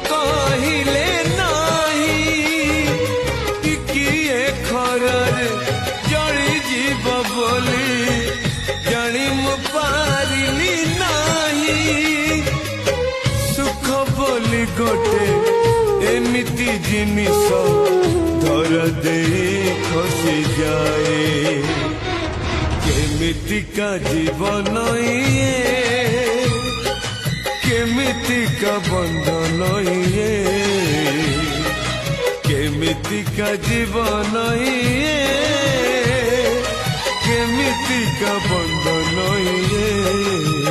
कहले नाही किए खरार जड़ी जीव बोली जानी मु पारिली नाही सुख बोली गोटे एमिति जिनिस धर दे खसी जाए केमितिका जीवन ये केमितिका बंधन ये केमितिका जीवन ये केमितिका बंधन ये।